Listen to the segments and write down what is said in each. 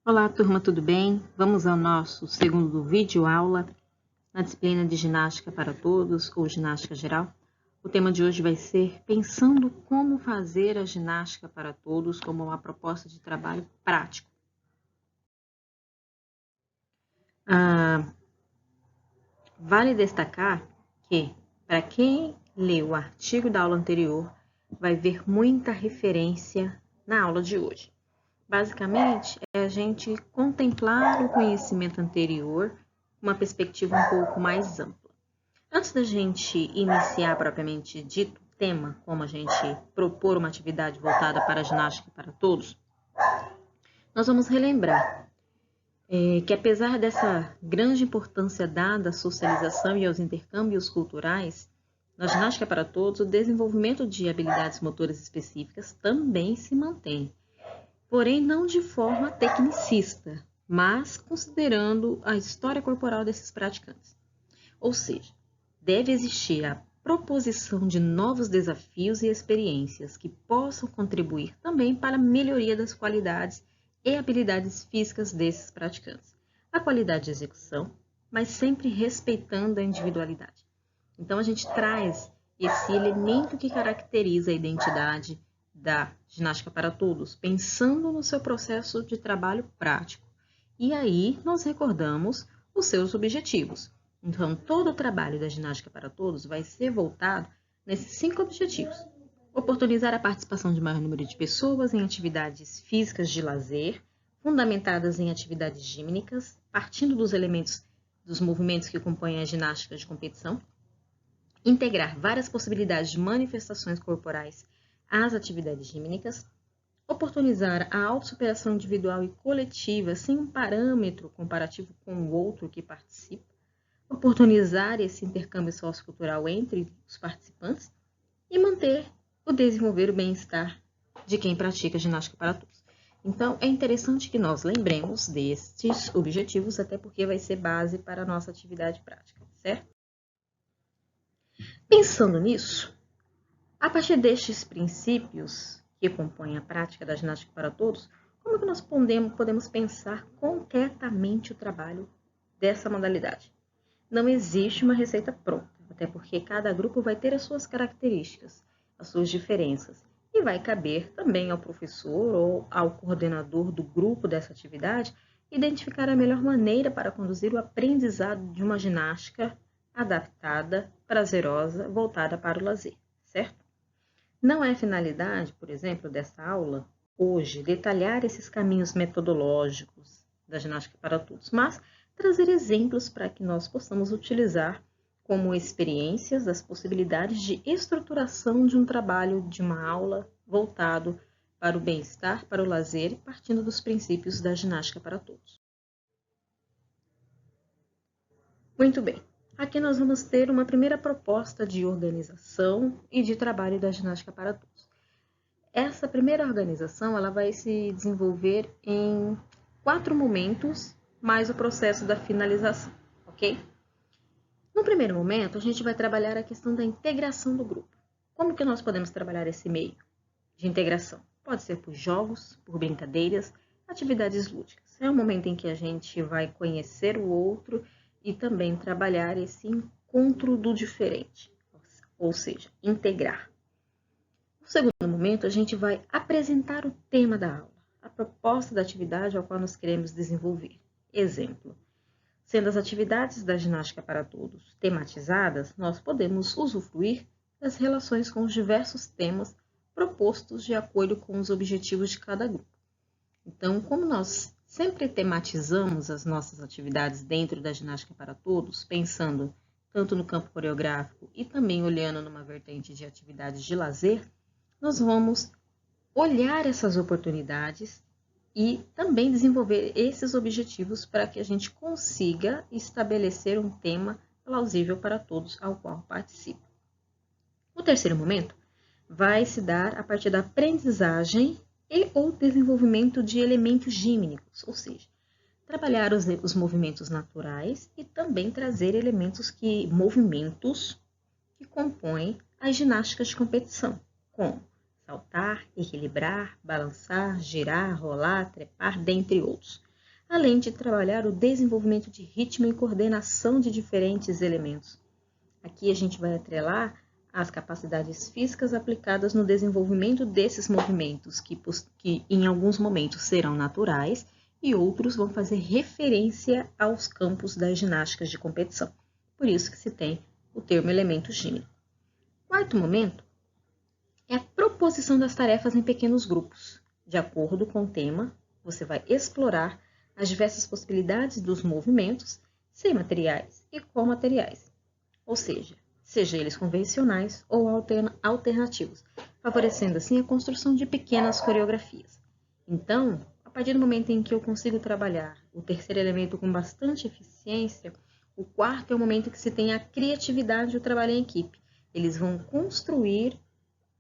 Olá, turma, tudo bem? Vamos ao nosso segundo vídeo aula na disciplina de Ginástica para Todos, ou Ginástica Geral. O tema de hoje vai ser Pensando como fazer a ginástica para todos como uma proposta de trabalho prático. Vale destacar que, para quem leu o artigo da aula anterior, vai ver muita referência na aula de hoje. Basicamente, é a gente contemplar o conhecimento anterior com uma perspectiva um pouco mais ampla. Antes da gente iniciar propriamente dito o tema, como a gente propor uma atividade voltada para a ginástica para todos, nós vamos relembrar que apesar dessa grande importância dada à socialização e aos intercâmbios culturais, na ginástica para todos, o desenvolvimento de habilidades motoras específicas também se mantém, porém não de forma tecnicista, mas considerando a história corporal desses praticantes. Ou seja, deve existir a proposição de novos desafios e experiências que possam contribuir também para a melhoria das qualidades e habilidades físicas desses praticantes. A qualidade de execução, mas sempre respeitando a individualidade. Então, a gente traz esse elemento que caracteriza a identidade da ginástica para todos, pensando no seu processo de trabalho prático. E aí, nós recordamos os seus objetivos. Então, todo o trabalho da ginástica para todos vai ser voltado nesses 5 objetivos. Oportunizar a participação de maior número de pessoas em atividades físicas de lazer, fundamentadas em atividades gímnicas, partindo dos elementos dos movimentos que compõem a ginástica de competição. Integrar várias possibilidades de manifestações corporais às atividades gímnicas. Oportunizar a autossuperação individual e coletiva sem um parâmetro comparativo com o outro que participa. Oportunizar esse intercâmbio sociocultural entre os participantes e manter ou desenvolver o bem-estar de quem pratica ginástica para todos. Então, é interessante que nós lembremos destes objetivos, até porque vai ser base para a nossa atividade prática, certo? Pensando nisso, a partir destes princípios que compõem a prática da ginástica para todos, como que nós podemos pensar concretamente o trabalho dessa modalidade? Não existe uma receita pronta, até porque cada grupo vai ter as suas características, as suas diferenças, e vai caber também ao professor ou ao coordenador do grupo dessa atividade identificar a melhor maneira para conduzir o aprendizado de uma ginástica adaptada, prazerosa, voltada para o lazer, certo? Não é finalidade, por exemplo, dessa aula, hoje, detalhar esses caminhos metodológicos da ginástica para todos, mas trazer exemplos para que nós possamos utilizar como experiências as possibilidades de estruturação de um trabalho, de uma aula voltado para o bem-estar, para o lazer, partindo dos princípios da ginástica para todos. Muito bem. Aqui nós vamos ter uma primeira proposta de organização e de trabalho da ginástica para todos. Essa primeira organização ela vai se desenvolver em 4 momentos, mais o processo da finalização, ok? No primeiro momento, a gente vai trabalhar a questão da integração do grupo. Como que nós podemos trabalhar esse meio de integração? Pode ser por jogos, por brincadeiras, atividades lúdicas. É um momento em que a gente vai conhecer o outro e também trabalhar esse encontro do diferente, ou seja, integrar. No segundo momento, a gente vai apresentar o tema da aula, a proposta da atividade ao qual nós queremos desenvolver. Exemplo, sendo as atividades da ginástica para todos tematizadas, nós podemos usufruir das relações com os diversos temas propostos de acordo com os objetivos de cada grupo. Então, como nós sempre tematizamos as nossas atividades dentro da ginástica para todos, pensando tanto no campo coreográfico e também olhando numa vertente de atividades de lazer, nós vamos olhar essas oportunidades e também desenvolver esses objetivos para que a gente consiga estabelecer um tema plausível para todos ao qual participa. O terceiro momento vai se dar a partir da aprendizagem e ou desenvolvimento de elementos gímnicos, ou seja, trabalhar os movimentos naturais e também trazer movimentos que compõem as ginásticas de competição, como saltar, equilibrar, balançar, girar, rolar, trepar, dentre outros. além de trabalhar o desenvolvimento de ritmo e coordenação de diferentes elementos. Aqui a gente vai atrelar as capacidades físicas aplicadas no desenvolvimento desses movimentos, que em alguns momentos serão naturais e outros vão fazer referência aos campos das ginásticas de competição. Por isso que se tem o termo elemento gênero. Quarto momento é a proposição das tarefas em pequenos grupos. De acordo com o tema, você vai explorar as diversas possibilidades dos movimentos sem materiais e com materiais, ou seja eles convencionais ou alternativos, favorecendo assim a construção de pequenas coreografias. Então, a partir do momento em que eu consigo trabalhar o terceiro elemento com bastante eficiência, o quarto é o momento que se tem a criatividade e o trabalho em equipe. Eles vão construir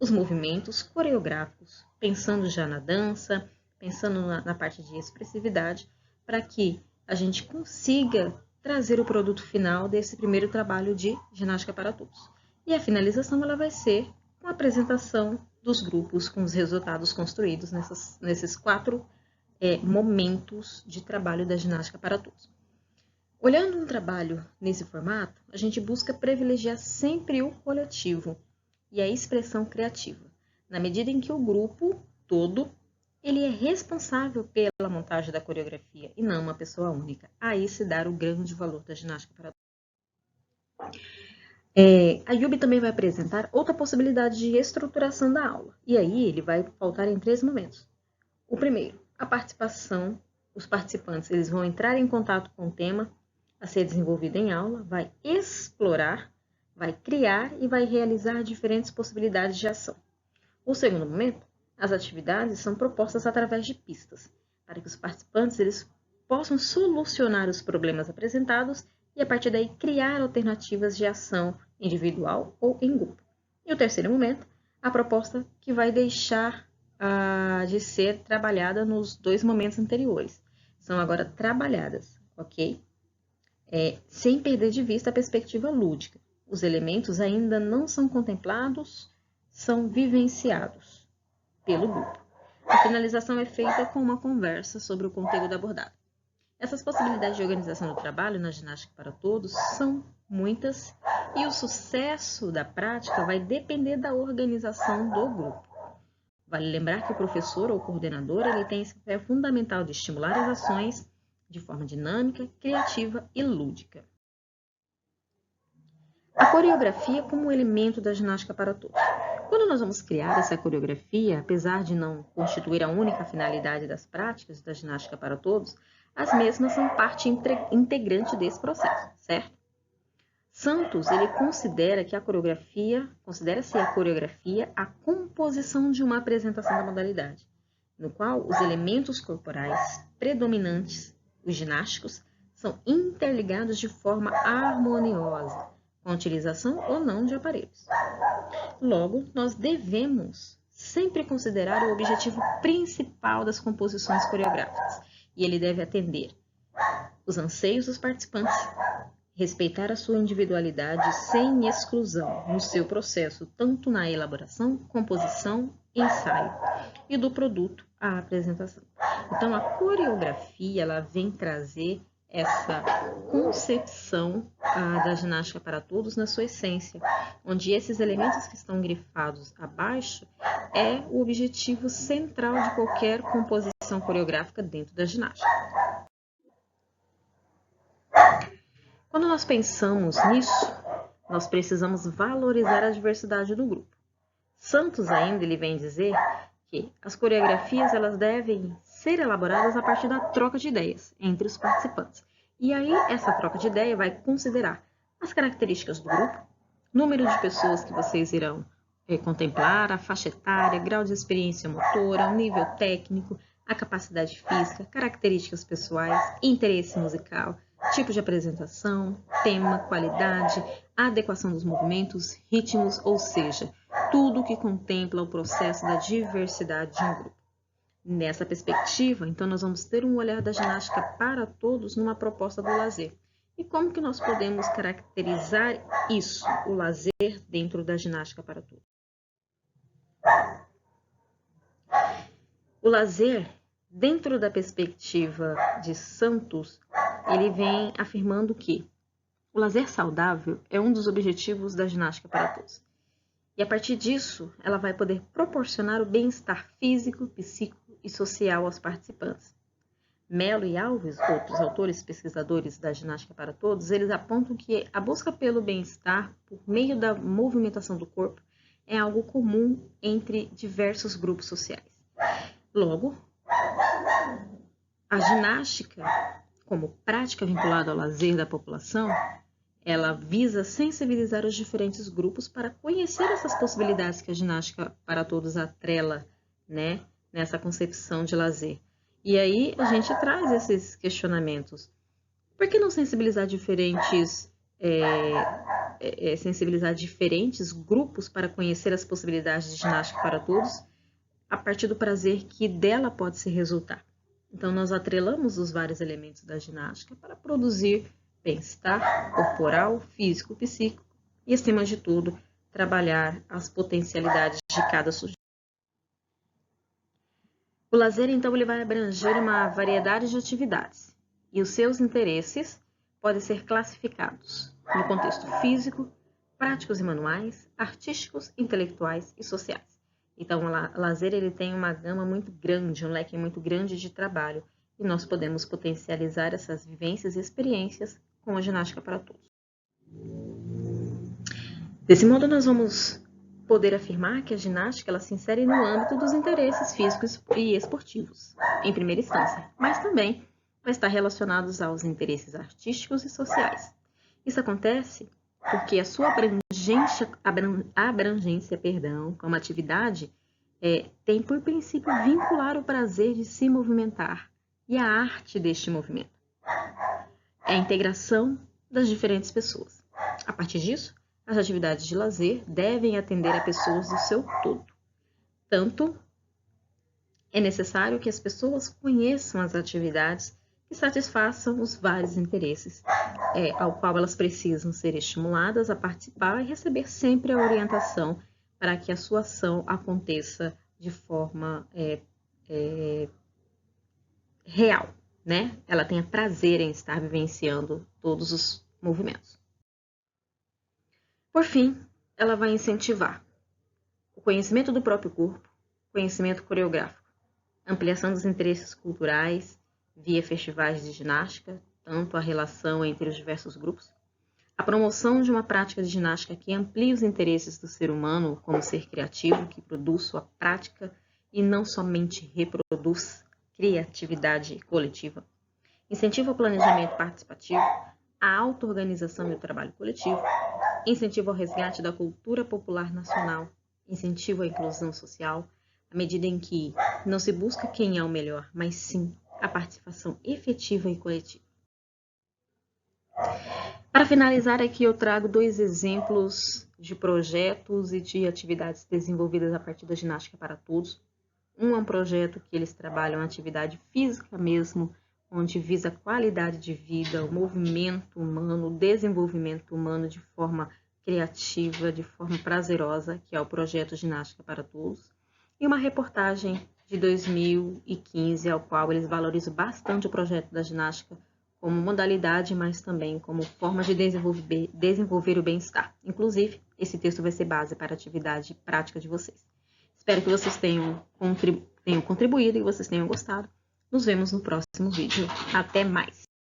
os movimentos coreográficos, pensando já na dança, pensando na parte de expressividade, para que a gente consiga trazer o produto final desse primeiro trabalho de ginástica para todos. E a finalização ela vai ser com a apresentação dos grupos com os resultados construídos nesses quatro momentos de trabalho da ginástica para todos. Olhando um trabalho nesse formato, a gente busca privilegiar sempre o coletivo e a expressão criativa, na medida em que o grupo todo ele é responsável pela montagem da coreografia e não uma pessoa única. Aí se dá o grande valor da ginástica para todos. A Yubi também vai apresentar outra possibilidade de estruturação da aula. E aí ele vai pautar em 3 momentos. O primeiro, a participação. Os participantes eles vão entrar em contato com o tema a ser desenvolvido em aula, vai explorar, vai criar e vai realizar diferentes possibilidades de ação. O segundo momento, as atividades são propostas através de pistas, para que os participantes eles possam solucionar os problemas apresentados e, a partir daí, criar alternativas de ação individual ou em grupo. E o terceiro momento, a proposta que vai deixar de ser trabalhada nos 2 momentos anteriores. São agora trabalhadas, ok? Sem perder de vista a perspectiva lúdica. Os elementos ainda não são contemplados, são vivenciados pelo grupo. A finalização é feita com uma conversa sobre o conteúdo abordado. Essas possibilidades de organização do trabalho na ginástica para todos são muitas e o sucesso da prática vai depender da organização do grupo. Vale lembrar que o professor ou coordenador ele tem esse papel fundamental de estimular as ações de forma dinâmica, criativa e lúdica. A coreografia como elemento da ginástica para todos. Quando nós vamos criar essa coreografia, apesar de não constituir a única finalidade das práticas da ginástica para todos, as mesmas são parte integrante desse processo, certo? Santos, ele considera-se a coreografia a composição de uma apresentação da modalidade, no qual os elementos corporais predominantes, os ginásticos, são interligados de forma harmoniosa, com a utilização ou não de aparelhos. Logo, nós devemos sempre considerar o objetivo principal das composições coreográficas, e ele deve atender os anseios dos participantes, respeitar a sua individualidade sem exclusão no seu processo, tanto na elaboração, composição, ensaio, e do produto à apresentação. Então, a coreografia ela vem trazer essa concepção da ginástica para todos na sua essência, onde esses elementos que estão grifados abaixo é o objetivo central de qualquer composição coreográfica dentro da ginástica. Quando nós pensamos nisso, nós precisamos valorizar a diversidade do grupo. Santos ainda ele vem dizer que as coreografias elas devem ser elaboradas a partir da troca de ideias entre os participantes. E aí essa troca de ideia vai considerar as características do grupo, número de pessoas que vocês irão contemplar, a faixa etária, grau de experiência motora, o nível técnico, a capacidade física, características pessoais, interesse musical, tipo de apresentação, tema, qualidade, adequação dos movimentos, ritmos, ou seja, tudo que contempla o processo da diversidade de um grupo. Nessa perspectiva, então, nós vamos ter um olhar da ginástica para todos numa proposta do lazer. E como que nós podemos caracterizar isso, o lazer, dentro da ginástica para todos? O lazer, Dentro da perspectiva de Santos, ele vem afirmando que o lazer saudável é um dos objetivos da ginástica para todos. E a partir disso, ela vai poder proporcionar o bem-estar físico, psíquico e social aos participantes. Mello e Alves, outros autores pesquisadores da ginástica para todos, eles apontam que a busca pelo bem-estar por meio da movimentação do corpo é algo comum entre diversos grupos sociais. Logo, a ginástica, como prática vinculada ao lazer da população, ela visa sensibilizar os diferentes grupos para conhecer essas possibilidades que a ginástica para todos atrela, né, nessa concepção de lazer. E aí a gente traz esses questionamentos. Por que não sensibilizar diferentes grupos para conhecer as possibilidades de ginástica para todos a partir do prazer que dela pode se resultar? Então, nós atrelamos os vários elementos da ginástica para produzir bem-estar corporal, físico, psíquico e, acima de tudo, trabalhar as potencialidades de cada sujeito. O lazer, então, ele vai abranger uma variedade de atividades e os seus interesses podem ser classificados no contexto físico, práticos e manuais, artísticos, intelectuais e sociais. Então, o lazer ele tem uma gama muito grande, um leque muito grande de trabalho e nós podemos potencializar essas vivências e experiências com a ginástica para todos. Desse modo, nós vamos poder afirmar que a ginástica ela se insere no âmbito dos interesses físicos e esportivos, em primeira instância, mas também vai estar relacionados aos interesses artísticos e sociais. Isso acontece porque a sua abrangência, como atividade, tem por princípio vincular o prazer de se movimentar e a arte deste movimento. É a integração das diferentes pessoas. A partir disso, as atividades de lazer devem atender a pessoas do seu todo. Tanto é necessário que as pessoas conheçam as atividades que satisfaçam os vários interesses, ao qual elas precisam ser estimuladas a participar e receber sempre a orientação para que a sua ação aconteça de forma real, né? Ela tenha prazer em estar vivenciando todos os movimentos. Por fim, ela vai incentivar o conhecimento do próprio corpo, conhecimento coreográfico, ampliação dos interesses culturais via festivais de ginástica, tanto a relação entre os diversos grupos, a promoção de uma prática de ginástica que amplie os interesses do ser humano como ser criativo, que produz sua prática e não somente reproduz criatividade coletiva, incentiva o planejamento participativo, a auto-organização e o trabalho coletivo, incentivo ao resgate da cultura popular nacional, incentivo à inclusão social, à medida em que não se busca quem é o melhor, mas sim a participação efetiva e coletiva. Para finalizar aqui, eu trago 2 exemplos de projetos e de atividades desenvolvidas a partir da Ginástica para Todos. Um é um projeto que eles trabalham a atividade física mesmo, onde visa a qualidade de vida, o movimento humano, o desenvolvimento humano de forma criativa, de forma prazerosa, que é o projeto Ginástica para Todos. E uma reportagem de 2015, ao qual eles valorizam bastante o projeto da ginástica como modalidade, mas também como forma de desenvolver o bem-estar. Inclusive, esse texto vai ser base para a atividade prática de vocês. Espero que vocês tenham contribuído e que vocês tenham gostado. Nos vemos no próximo vídeo. Até mais!